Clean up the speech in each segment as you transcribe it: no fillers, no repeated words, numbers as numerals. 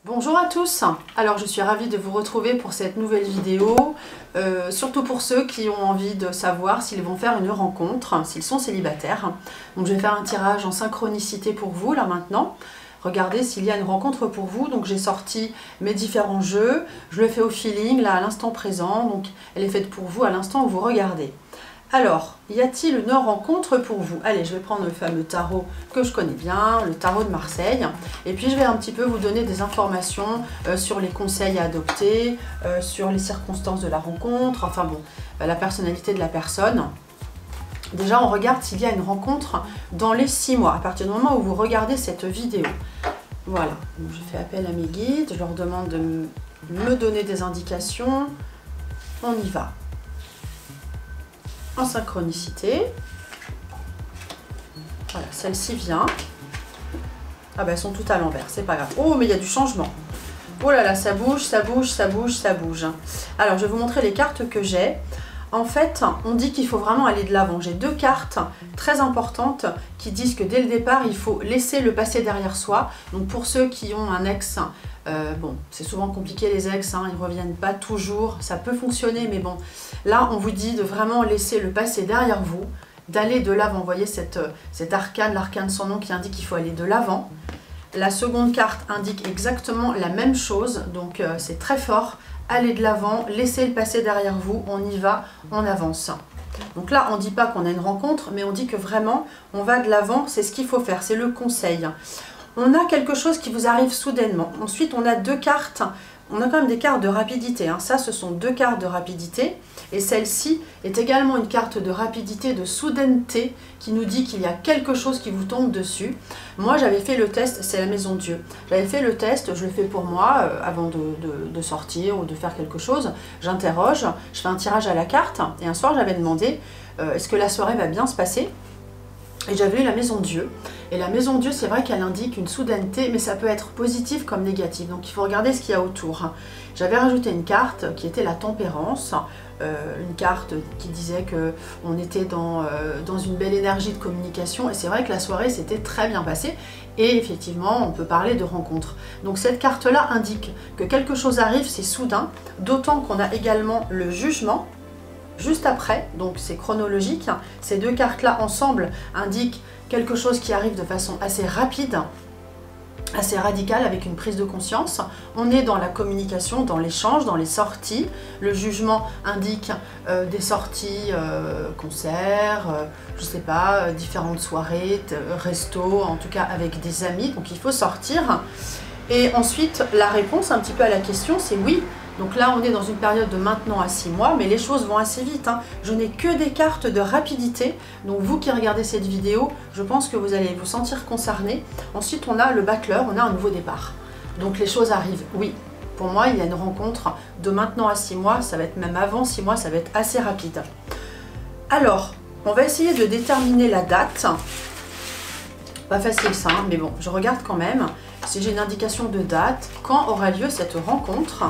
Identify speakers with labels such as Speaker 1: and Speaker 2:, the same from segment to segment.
Speaker 1: Bonjour à tous, alors je suis ravie de vous retrouver pour cette nouvelle vidéo, surtout pour ceux qui ont envie de savoir s'ils vont faire une rencontre, s'ils sont célibataires. Donc je vais faire un tirage en synchronicité pour vous là maintenant. Regardez s'il y a une rencontre pour vous. Donc j'ai sorti mes différents jeux, je le fais au feeling là à l'instant présent, donc elle est faite pour vous à l'instant où vous regardez. Alors, y a-t-il une rencontre pour vous? Allez, je vais prendre le fameux tarot que je connais bien, le tarot de Marseille. Et puis, je vais un petit peu vous donner des informations sur les conseils à adopter, sur les circonstances de la rencontre, enfin bon, la personnalité de la personne. Déjà, on regarde s'il y a une rencontre dans les 6 mois, à partir du moment où vous regardez cette vidéo. Voilà, donc je fais appel à mes guides, je leur demande de me donner des indications. On y va. En synchronicité. Voilà, celle-ci vient. Ah ben elles sont toutes à l'envers, c'est pas grave. Oh, mais il y a du changement. Oh là là, ça bouge, ça bouge, ça bouge, ça bouge. Alors, je vais vous montrer les cartes que j'ai. En fait, on dit qu'il faut vraiment aller de l'avant. J'ai 2 cartes très importantes qui disent que dès le départ, il faut laisser le passé derrière soi. Donc pour ceux qui ont un ex, bon, c'est souvent compliqué les ex, hein, ils ne reviennent pas toujours. Ça peut fonctionner, mais bon, là, on vous dit de vraiment laisser le passé derrière vous, d'aller de l'avant. Vous voyez cet arcane, l'arcane sans nom qui indique qu'il faut aller de l'avant. La seconde carte indique exactement la même chose, donc c'est très fort. Allez de l'avant, laissez le passé derrière vous, on y va, on avance. Donc là, on ne dit pas qu'on a une rencontre, mais on dit que vraiment, on va de l'avant, c'est ce qu'il faut faire, c'est le conseil. On a quelque chose qui vous arrive soudainement. Ensuite, on a 2 cartes, on a quand même des cartes de rapidité. Hein. Ça, ce sont 2 cartes de rapidité. Et celle-ci est également une carte de rapidité, de soudaineté, qui nous dit qu'il y a quelque chose qui vous tombe dessus. Moi, j'avais fait le test, c'est la maison de Dieu. J'avais fait le test, je le fais pour moi, avant de sortir ou de faire quelque chose. J'interroge, je fais un tirage à la carte. Et un soir, j'avais demandé, est-ce que la soirée va bien se passer? Et j'avais eu la maison de Dieu. Et la maison de Dieu, c'est vrai qu'elle indique une soudaineté, mais ça peut être positif comme négatif. Donc il faut regarder ce qu'il y a autour. J'avais rajouté une carte qui était la tempérance. Une carte qui disait qu'on était dans une belle énergie de communication. Et c'est vrai que la soirée s'était très bien passée. Et effectivement, on peut parler de rencontre. Donc cette carte-là indique que quelque chose arrive, c'est soudain. D'autant qu'on a également le jugement. Juste après, donc c'est chronologique, ces 2 cartes-là ensemble indiquent quelque chose qui arrive de façon assez rapide, assez radicale, avec une prise de conscience. On est dans la communication, dans l'échange, dans les sorties. Le jugement indique des sorties, concerts, je sais pas, différentes soirées, restos, en tout cas avec des amis, donc il faut sortir. Et ensuite, la réponse un petit peu à la question, c'est oui. Donc là, on est dans une période de maintenant à 6 mois, mais les choses vont assez vite. Hein. Je n'ai que des cartes de rapidité. Donc vous qui regardez cette vidéo, je pense que vous allez vous sentir concerné. Ensuite, on a le battleur, on a un nouveau départ. Donc les choses arrivent. Oui, pour moi, il y a une rencontre de maintenant à 6 mois. Ça va être même avant 6 mois, ça va être assez rapide. Alors, on va essayer de déterminer la date. Pas facile ça, hein, mais bon, je regarde quand même. Si j'ai une indication de date, quand aura lieu cette rencontre?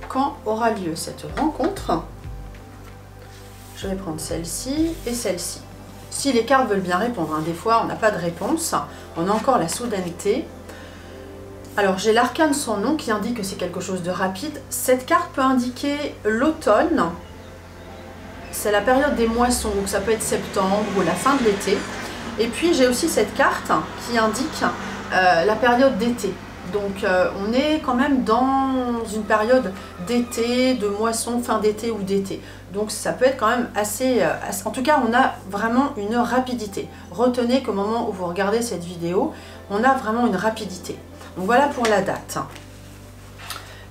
Speaker 1: Quand aura lieu cette rencontre? Je vais prendre celle-ci et celle-ci. Si les cartes veulent bien répondre, hein, des fois on n'a pas de réponse, on a encore la soudaineté. Alors j'ai l'arcane sans nom qui indique que c'est quelque chose de rapide. Cette carte peut indiquer l'automne, c'est la période des moissons, donc ça peut être septembre ou la fin de l'été. Et puis j'ai aussi cette carte qui indique la période d'été. Donc on est quand même dans une période d'été, de moisson, fin d'été ou d'été. Donc ça peut être quand même assez... en tout cas, on a vraiment une rapidité. Retenez qu'au moment où vous regardez cette vidéo, on a vraiment une rapidité. Donc voilà pour la date.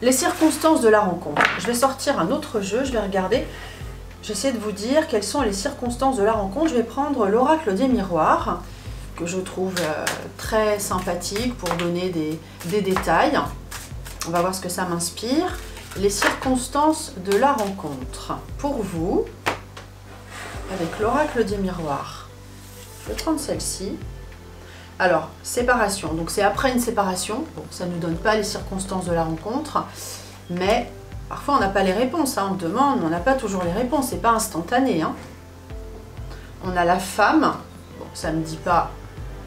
Speaker 1: Les circonstances de la rencontre. Je vais sortir un autre jeu, je vais regarder. J'essaie de vous dire quelles sont les circonstances de la rencontre. Je vais prendre l'oracle des miroirs, que je trouve très sympathique pour donner des détails. On va voir ce que ça m'inspire. Les circonstances de la rencontre pour vous, avec l'oracle des miroirs. Je vais prendre celle-ci. Alors, séparation. Donc c'est après une séparation. Bon, ça ne nous donne pas les circonstances de la rencontre, mais parfois on n'a pas les réponses. Hein. On demande, mais on n'a pas toujours les réponses. C'est pas instantané. Hein. On a la femme. Bon, ça ne me dit pas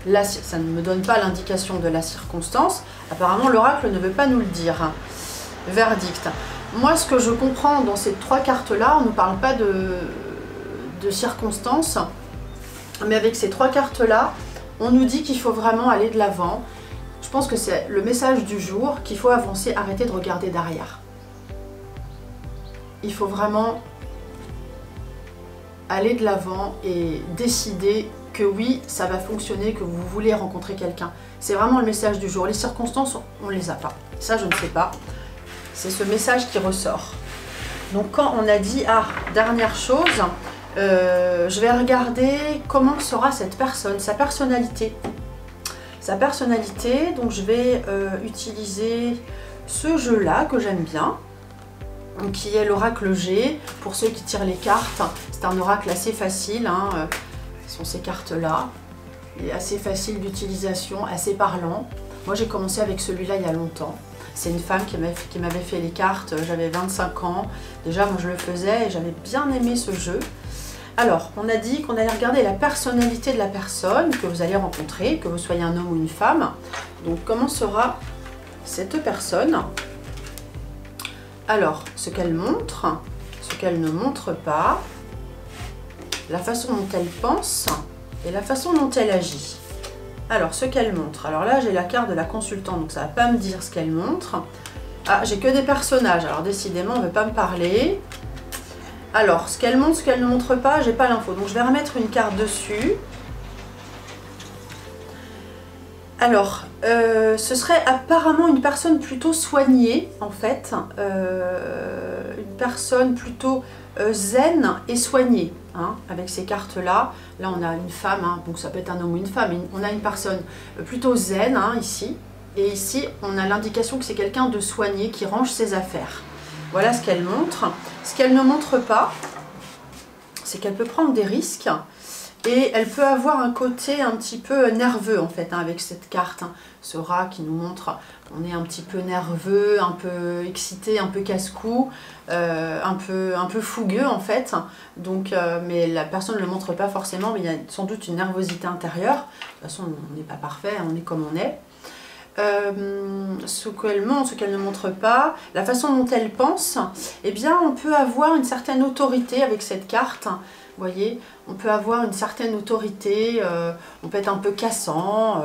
Speaker 1: Ça ne me donne pas l'indication de la circonstance. Apparemment, l'oracle ne veut pas nous le dire. Verdict. Moi, ce que je comprends dans ces 3 cartes-là, on ne parle pas de circonstances, mais avec ces 3 cartes-là, on nous dit qu'il faut vraiment aller de l'avant. Je pense que c'est le message du jour, qu'il faut avancer, arrêter de regarder derrière. Il faut vraiment aller de l'avant et décider que oui, ça va fonctionner, que vous voulez rencontrer quelqu'un. C'est vraiment le message du jour. Les circonstances, on ne les a pas. Ça, je ne sais pas. C'est ce message qui ressort. Donc quand on a dit, ah, dernière chose, je vais regarder comment sera cette personne, sa personnalité. Sa personnalité, donc je vais utiliser ce jeu-là que j'aime bien, qui est l'oracle G. Pour ceux qui tirent les cartes, c'est un oracle assez facile, hein, ce sont ces cartes-là. Il est assez facile d'utilisation, assez parlant. Moi j'ai commencé avec celui-là il y a longtemps. C'est une femme qui m'avait fait les cartes, j'avais 25 ans. Déjà moi je le faisais et j'avais bien aimé ce jeu. Alors, on a dit qu'on allait regarder la personnalité de la personne que vous allez rencontrer, que vous soyez un homme ou une femme. Donc, comment sera cette personne? Alors, ce qu'elle montre, ce qu'elle ne montre pas, la façon dont elle pense et la façon dont elle agit. Alors, ce qu'elle montre. Alors là, j'ai la carte de la consultante, donc ça ne va pas me dire ce qu'elle montre. Ah, j'ai que des personnages, alors décidément, on ne veut pas me parler. Alors, ce qu'elle montre, ce qu'elle ne montre pas, j'ai pas l'info. Donc, je vais remettre une carte dessus. Alors, ce serait apparemment une personne plutôt soignée, en fait. Une personne plutôt zen et soignée, hein, avec ces cartes-là. Là, on a une femme, hein, donc ça peut être un homme ou une femme. On a une personne plutôt zen, hein, ici. Et ici, on a l'indication que c'est quelqu'un de soigné qui range ses affaires. Voilà ce qu'elle montre. Ce qu'elle ne montre pas, c'est qu'elle peut prendre des risques et elle peut avoir un côté un petit peu nerveux en fait, hein, avec cette carte. Hein. Ce rat qui nous montre, on est un petit peu nerveux, un peu excité, un peu casse-cou, un peu fougueux en fait. Donc, mais la personne ne le montre pas forcément, mais il y a sans doute une nervosité intérieure. De toute façon, on n'est pas parfait, on est comme on est. Ce qu'elle montre, ce qu'elle ne montre pas, la façon dont elle pense, eh bien on peut avoir une certaine autorité avec cette carte. Vous voyez, on peut avoir une certaine autorité, on peut être un peu cassant.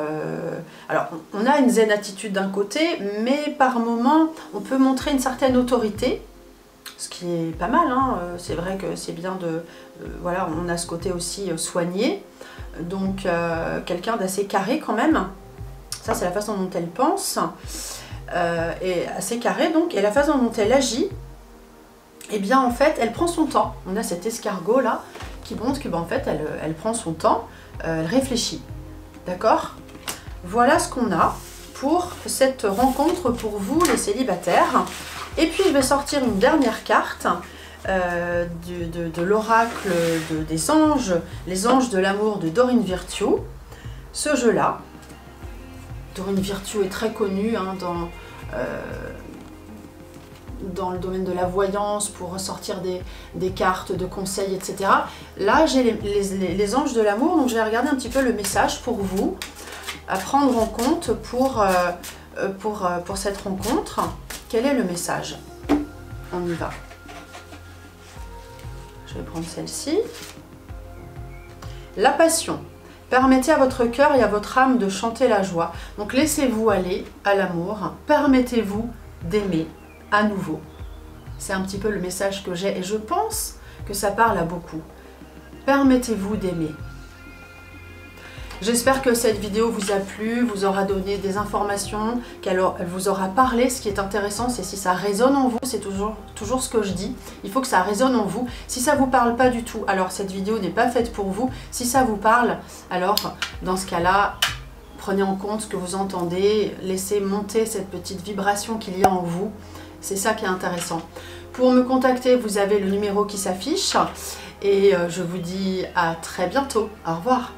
Speaker 1: Alors, on a une zen attitude d'un côté, mais par moment, on peut montrer une certaine autorité, ce qui est pas mal. Hein. C'est vrai que c'est bien de... voilà, on a ce côté aussi soigné, donc quelqu'un d'assez carré quand même. Ça, c'est la façon dont elle pense, et assez carré donc. Et la façon dont elle agit, eh bien en fait, elle prend son temps. On a cet escargot là qui montre que en fait, elle prend son temps, elle réfléchit. D'accord? Voilà ce qu'on a pour cette rencontre pour vous les célibataires. Et puis je vais sortir une dernière carte de l'oracle des anges, les anges de l'amour de Dorine Virtue. Ce jeu-là. Dorine Virtue est très connue hein, dans le domaine de la voyance pour ressortir des cartes de conseils, etc. Là, j'ai les anges de l'amour, donc je vais regarder un petit peu le message pour vous, à prendre en compte pour cette rencontre. Quel est le message? On y va. Je vais prendre celle-ci. La passion. Permettez à votre cœur et à votre âme de chanter la joie. Donc laissez-vous aller à l'amour. Permettez-vous d'aimer à nouveau. C'est un petit peu le message que j'ai et je pense que ça parle à beaucoup. Permettez-vous d'aimer. J'espère que cette vidéo vous a plu, vous aura donné des informations, qu'elle vous aura parlé. Ce qui est intéressant, c'est si ça résonne en vous, c'est toujours ce que je dis. Il faut que ça résonne en vous. Si ça ne vous parle pas du tout, alors cette vidéo n'est pas faite pour vous. Si ça vous parle, alors dans ce cas-là, prenez en compte ce que vous entendez, laissez monter cette petite vibration qu'il y a en vous. C'est ça qui est intéressant. Pour me contacter, vous avez le numéro qui s'affiche. Et je vous dis à très bientôt. Au revoir.